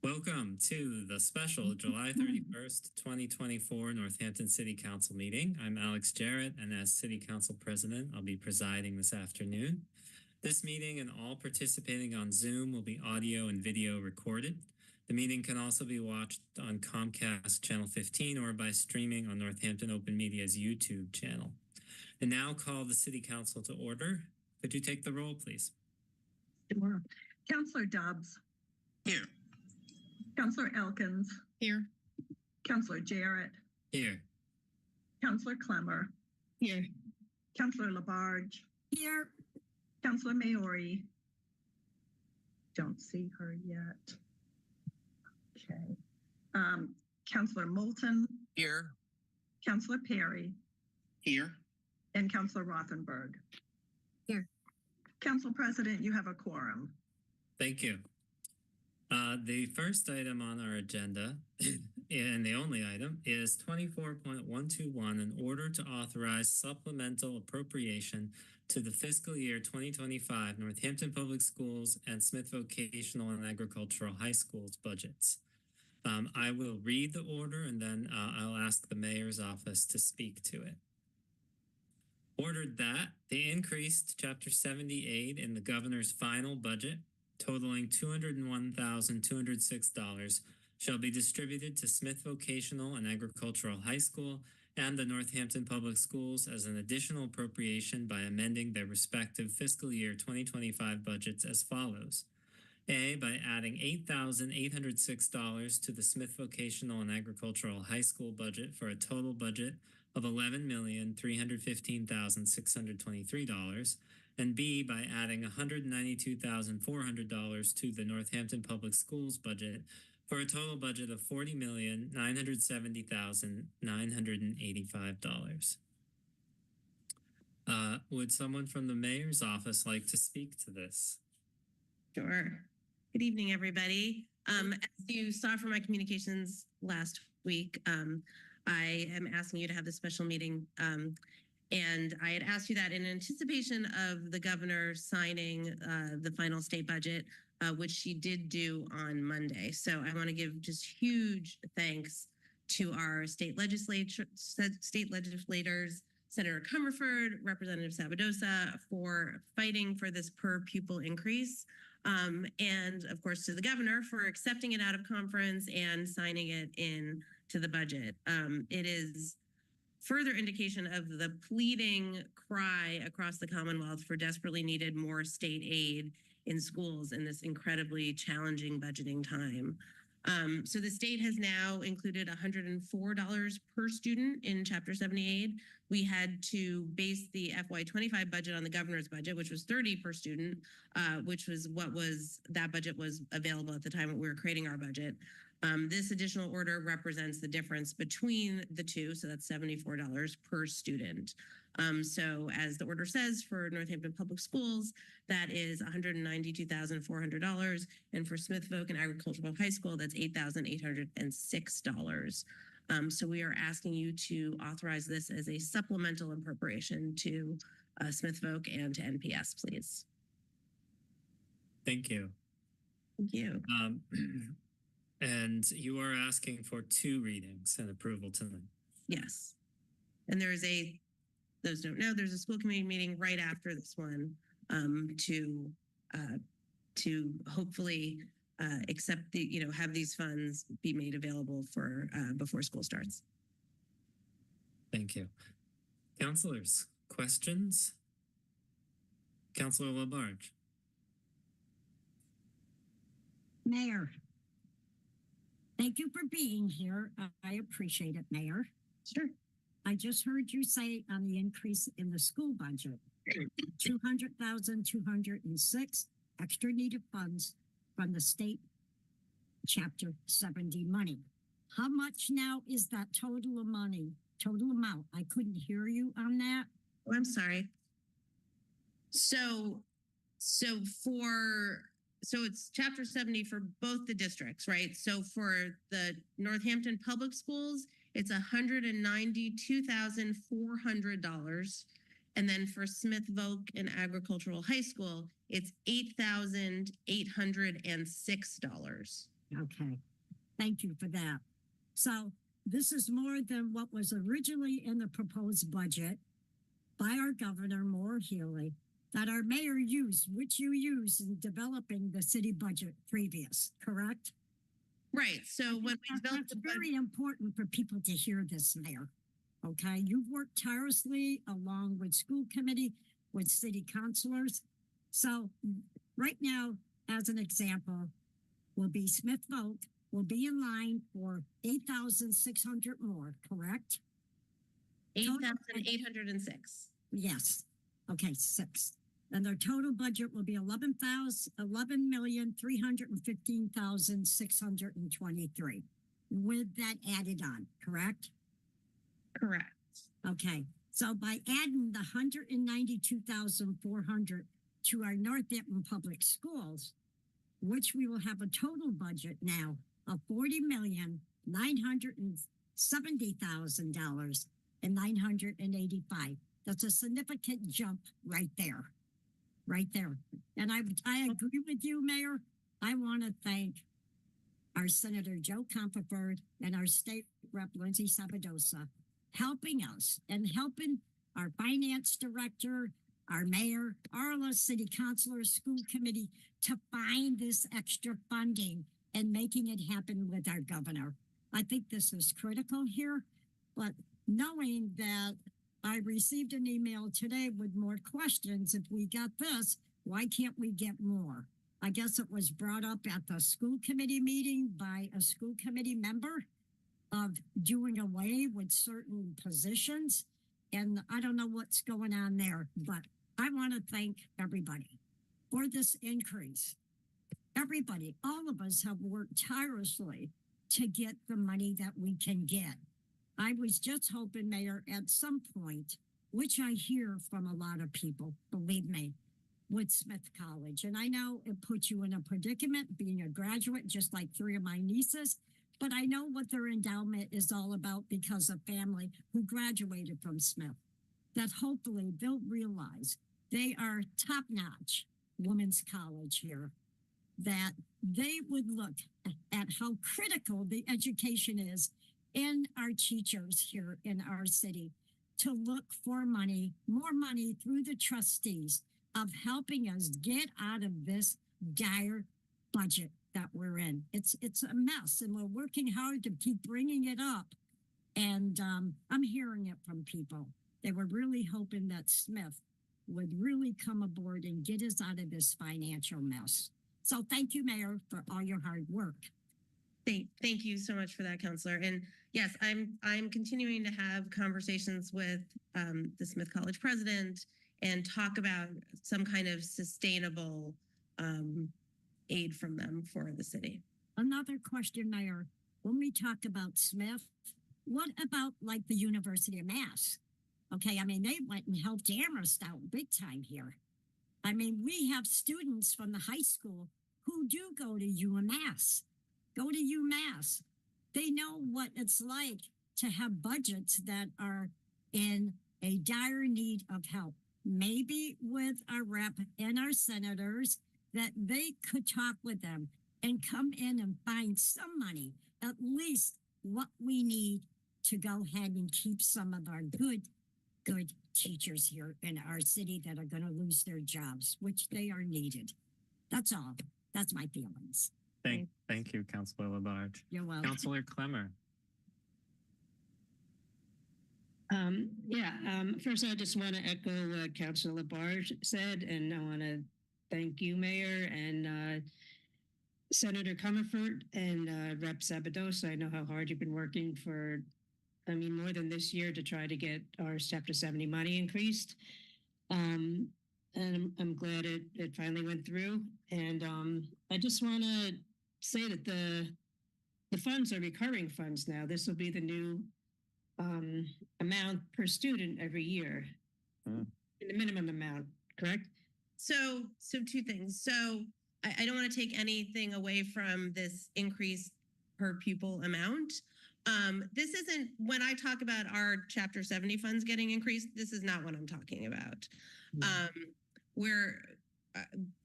Welcome to the special July 31st, 2024 Northampton City Council meeting. I'm Alex Jarrett, and as City Council President, I'll be presiding this afternoon. This meeting and all participating on Zoom will be audio and video recorded. The meeting can also be watched on Comcast Channel 15 or by streaming on Northampton Open Media's YouTube channel. And now call the City Council to order. Could you take the roll, please? Sure. Councillor Dobbs. Here. Councillor Elkins. Here. Councillor Jarrett. Here. Councillor Clemmer. Here. Councillor Labarge. Here. Councillor Maori. Don't see her yet. Okay. Councillor Moulton. Here. Councillor Perry. Here. And Councillor Rothenberg. Here. Council President, you have a quorum. Thank you. The first item on our agenda, and the only item, is 24.121, an order to authorize supplemental appropriation to the fiscal year 2025 Northampton Public Schools and Smith Vocational and Agricultural High Schools budgets. I will read the order and then I'll ask the mayor's office to speak to it. Ordered that the increased Chapter 70 aid in the governor's final budget, totaling $201,206, shall be distributed to Smith Vocational and Agricultural High School and the Northampton Public Schools as an additional appropriation by amending their respective fiscal year 2025 budgets as follows. A, by adding $8,806 to the Smith Vocational and Agricultural High School budget for a total budget of $11,315,623, and B, by adding $192,400 to the Northampton Public Schools budget for a total budget of $40,970,985. Would someone from the mayor's office like to speak to this? Sure. Good evening, everybody. As you saw from my communications last week, I am asking you to have this special meeting. And I had asked you that in anticipation of the governor signing the final state budget, which she did do on Monday. So I want to give just huge thanks to our state legislators, Senator Comerford, Representative Sabadosa, for fighting for this per pupil increase. And of course, to the governor for accepting it out of conference and signing it in to the budget. It is further indication of the pleading cry across the Commonwealth for desperately needed more state aid in schools in this incredibly challenging budgeting time. So the state has now included $104 per student in Chapter 70 aid. We had to base the FY25 budget on the governor's budget, which was $30 per student, which was that budget was available at the time when we were creating our budget. This additional order represents the difference between the two, so that's $74 per student. So as the order says, for Northampton Public Schools, that is $192,400, and for Smith Voc and Agricultural High School, that's $8,806. So we are asking you to authorize this as a supplemental appropriation to Smith Voc and to NPS, please. Thank you. Thank you. And you are asking for 2 readings and approval tonight. Yes. And there's those don't know, there's a school committee meeting right after this one to hopefully accept have these funds be made available for before school starts. Thank you. Councilors, questions? Councilor Labarge. Mayor, thank you for being here. I appreciate it, Mayor. Sure. I just heard you say on the increase in the school budget, 200,206 extra needed funds from the state Chapter 70 money. How much now is that total amount? I couldn't hear you on that. Oh, I'm sorry. So it's Chapter 70 for both the districts, right? So for the Northampton Public Schools, it's $192,400. And then for Smith Voc and Agricultural High School, it's $8,806. Okay. Thank you for that. So this is more than what was originally in the proposed budget by our governor, Maura Healey, that our mayor used, which you used in developing the city budget previous, correct? Right. So when we developed That's the budget, very important for people to hear this, Mayor. Okay, you've worked tirelessly along with school committee, with city councilors. So right now, as an example, will be Smith Voc will be in line for 8,600 more, correct? 8,806. Yes. Okay, 6. And their total budget will be 11,315,623 with that added on, correct? Correct. Okay. So by adding the 192,400 to our Northampton Public Schools, which we will have a total budget now of $40,970,000 and 985. That's a significant jump right there. Right there. And I agree with you, Mayor. I want to thank our Senator Joe Comfort and our State Rep Lindsay Sabadosa helping us and helping our finance director, our mayor, our city councilors, school committee to find this extra funding and making it happen with our governor. I think this is critical here, but knowing that I received an email today with more questions, if we got this, why can't we get more? I guess it was brought up at the school committee meeting by a school committee member of doing away with certain positions. And I don't know what's going on there, but I want to thank everybody for this increase. Everybody, all of us have worked tirelessly to get the money that we can get. I was just hoping, Mayor, at some point, which I hear from a lot of people, believe me, with Smith College. And I know it puts you in a predicament being a graduate, just like 3 of my nieces, but I know what their endowment is all about because of family who graduated from Smith, that hopefully they'll realize they are top-notch women's college here, that they would look at how critical the education is in our teachers here in our city to look for money, more money through the trustees of helping us get out of this dire budget that we're in. It's a mess, and we're working hard to keep bringing it up. And I'm hearing it from people. They were really hoping that Smith would really come aboard and get us out of this financial mess. So thank you, Mayor, for all your hard work. Thank you so much for that, Counselor. And yes, I'm continuing to have conversations with the Smith College president and talk about some kind of sustainable aid from them for the city. Another question, Mayor. When we talk about Smith, what about like the University of Mass? Okay, I mean, they went and helped Amherst out big time here. I mean, we have students from the high school who do go to UMass. Go to UMass. They know what it's like to have budgets that are in a dire need of help. Maybe with our rep and our senators, that they could talk with them and come in and find some money, at least what we need to go ahead and keep some of our good teachers here in our city that are going to lose their jobs, which they are needed. That's all. That's my feelings. Thank you, Councilor Labarge. You're welcome. Councilor Clemmer. First, I just want to echo what Councilor Labarge said, and I want to thank you, Mayor, and Senator Comerford and Rep Sabadosa. I know how hard you've been working for, more than this year to try to get our Chapter 70 money increased. And I'm glad it finally went through. And I just want to say that the funds are recurring funds now. This will be the new amount per student every year, the minimum amount, correct? So two things. So I don't want to take anything away from this increased per pupil amount. This isn't, when I talk about our Chapter 70 funds getting increased, this is not what I'm talking about.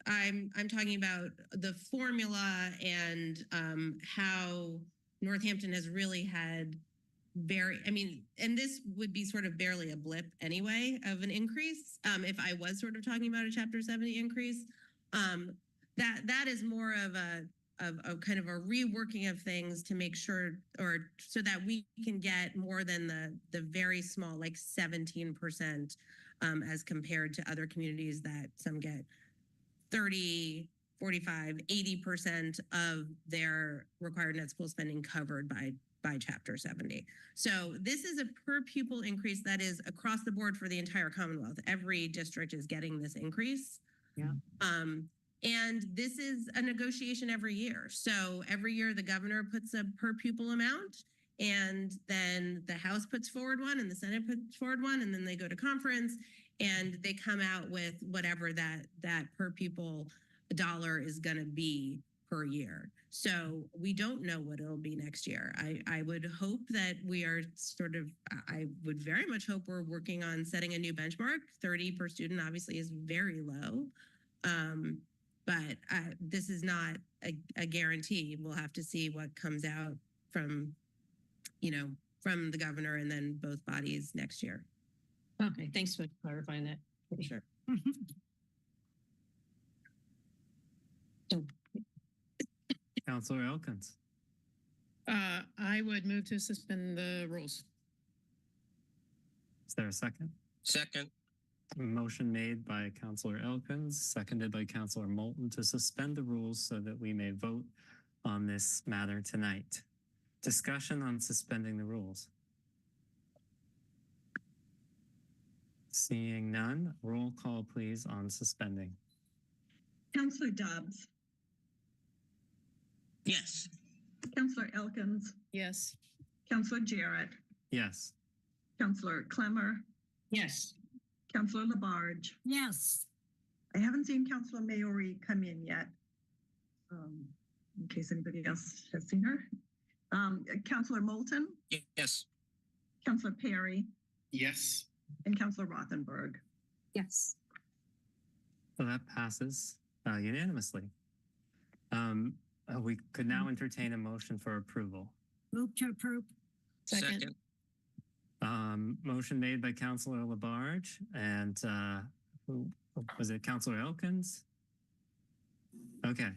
I'm talking about the formula and how Northampton has really had and this would be sort of barely a blip anyway of an increase. If I was sort of talking about a Chapter 70 increase, that is more of a kind of a reworking of things to make sure, or so that we can get more than the very small, like 17%, as compared to other communities that some get 30, 45, 80% of their required net school spending covered by Chapter 70. So this is a per pupil increase that is across the board for the entire Commonwealth. Every district is getting this increase. Yeah. And this is a negotiation every year. So every year the governor puts a per pupil amount, and then the House puts forward one and the Senate puts forward one, and then they go to conference and they come out with whatever that per pupil dollar is going to be per year. So we don't know what it'll be next year. I would hope that we are I would very much hope we're working on setting a new benchmark. 30 per student obviously is very low. But this is not a guarantee. We'll have to see what comes out from the governor and then both bodies next year. Okay, thanks for clarifying that. For sure. Councilor Elkins. I would move to suspend the rules. Is there a second? Second. Motion made by Councilor Elkins, seconded by Councilor Moulton to suspend the rules so that we may vote on this matter tonight. Discussion on suspending the rules. Seeing none, roll call please on suspending. Counselor Dobbs, Yes. Counselor Elkins, Yes. Counselor Jarrett, Yes. Counselor Clemmer, Yes. Counselor Labarge. Yes. I haven't seen Counselor Maori come in yet, in case anybody else has seen her. Counselor Moulton, Yes. Counselor Perry, Yes. and Counselor Rothenberg. Yes. So that passes unanimously. We could now entertain a motion for approval. Move to approve. Second. Motion made by Councilor Labarge and who was it? Councilor Elkins? Okay,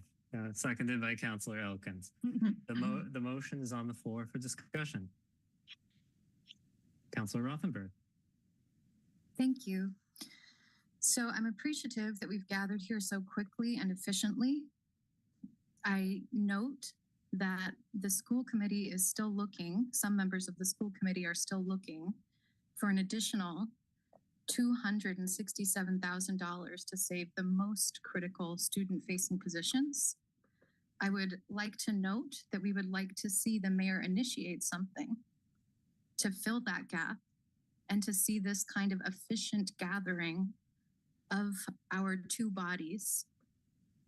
seconded by Councilor Elkins. The motion is on the floor for discussion. Councilor Rothenberg. Thank you. So I'm appreciative that we've gathered here so quickly and efficiently. I note that the school committee is still looking, some members of the school committee are still looking for an additional $267,000 to save the most critical student-facing positions. I would like to note that we would like to see the mayor initiate something to fill that gap and to see this kind of efficient gathering of our two bodies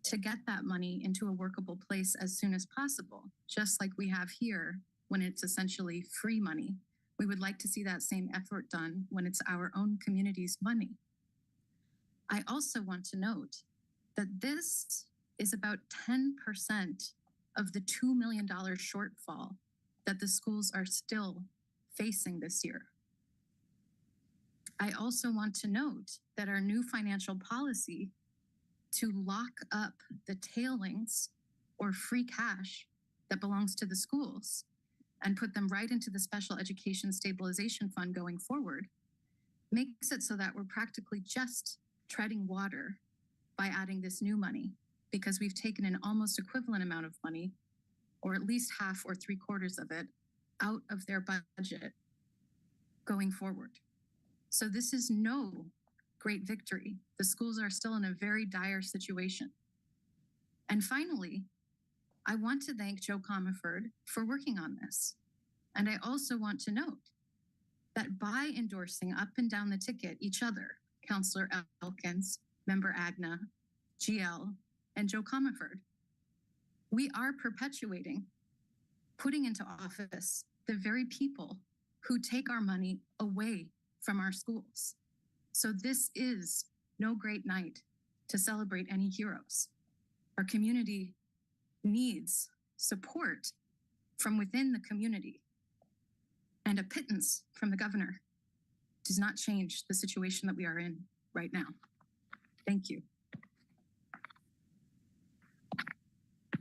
to get that money into a workable place as soon as possible, just like we have here when it's essentially free money. We would like to see that same effort done when it's our own community's money. I also want to note that this is about 10% of the $2 million shortfall that the schools are still facing this year. I also want to note that our new financial policy to lock up the tailings or free cash that belongs to the schools and put them right into the Special Education Stabilization Fund going forward makes it so that we're practically just treading water by adding this new money, because we've taken an almost equivalent amount of money, or at least half or 3/4 of it, out of their budget going forward. So this is no great victory. The schools are still in a very dire situation. And finally, I want to thank Joe Comerford for working on this. And I also want to note that by endorsing up and down the ticket each other, Councillor Elkins, Member Agna, GL, and Joe Comerford, we are perpetuating, putting into office the very people who take our money away from our schools. So this is no great night to celebrate any heroes. Our community needs support from within the community. And a pittance from the governor does not change the situation that we are in right now. Thank you.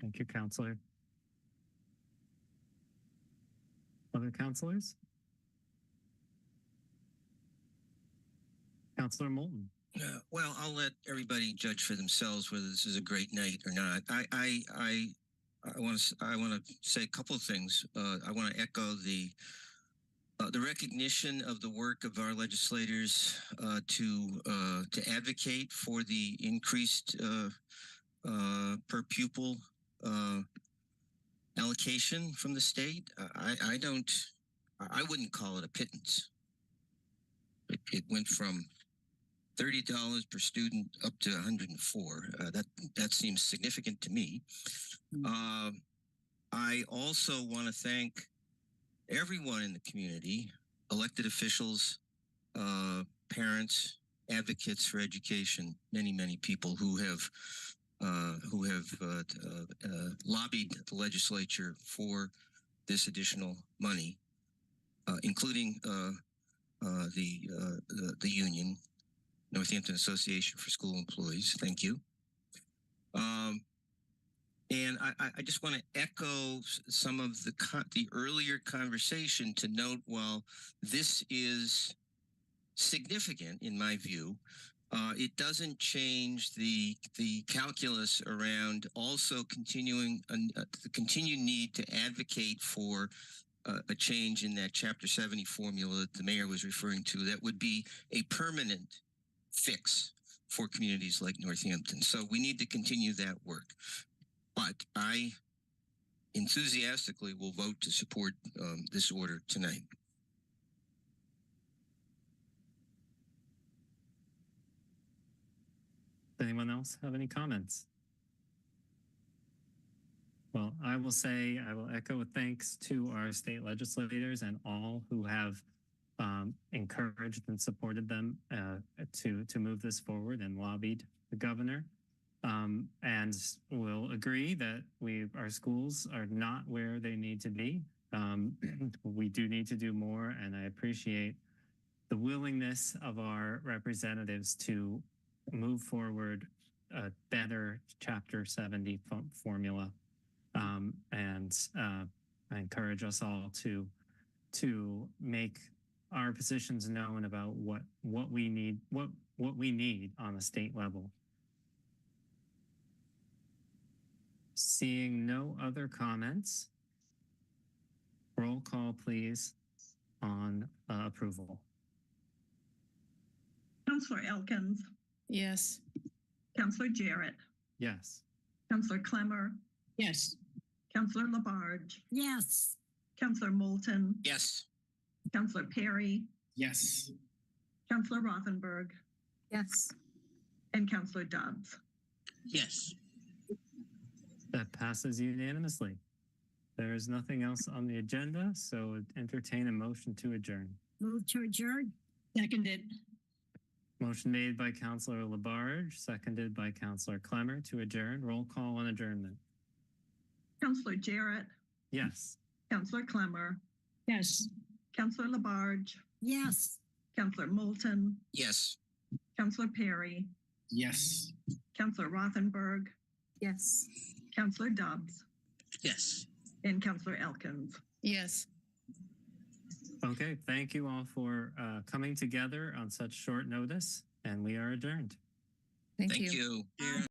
Thank you, Counselor. Other counselors? Counselor Moulton. Well, I'll let everybody judge for themselves whether this is a great night or not. I want to say a couple of things. I want to echo the recognition of the work of our legislators to advocate for the increased per pupil allocation from the state. I wouldn't call it a pittance. It went from $30 per student up to 104. That seems significant to me. I also want to thank everyone in the community, elected officials, parents, advocates for education, many people who have lobbied the legislature for this additional money, including the union, Northampton Association for School Employees. Thank you. And I just want to echo some of the earlier conversation to note, while this is significant in my view, it doesn't change the calculus around also the continued need to advocate for a change in that Chapter 70 formula that the mayor was referring to. That would be a permanent fix for communities like Northampton. So we need to continue that work. But I enthusiastically will vote to support this order tonight. Does anyone else have any comments? Well, I will echo thanks to our state legislators and all who have encouraged and supported them to move this forward and lobbied the governor. And we'll agree that our schools are not where they need to be. We do need to do more, and I appreciate the willingness of our representatives to move forward a better Chapter 70 formula. And I encourage us all to make our positions known about what we need on a state level. Seeing no other comments, roll call, please, on approval. Counselor Elkins, Yes. Counselor Jarrett, Yes. Counselor Clemmer, Yes. Counselor Labarge, Yes. Counselor Moulton, Yes. Counselor Perry, Yes. Counselor Rothenberg, Yes. and Counselor Dobbs. Yes. That passes unanimously. There is nothing else on the agenda, so entertain a motion to adjourn. Move to adjourn. Seconded. Motion made by Counselor Labarge, seconded by Counselor Clemmer to adjourn. Roll call on adjournment. Counselor Jarrett, Yes. Counselor Clemmer, Yes. Counselor Labarge, Yes. Counselor Moulton, Yes. Counselor Perry, Yes. Counselor Rothenberg, Yes. Counselor Dobbs, Yes. and Counselor Elkins. Yes. Okay, thank you all for coming together on such short notice, and we are adjourned. Thank Thank you. you.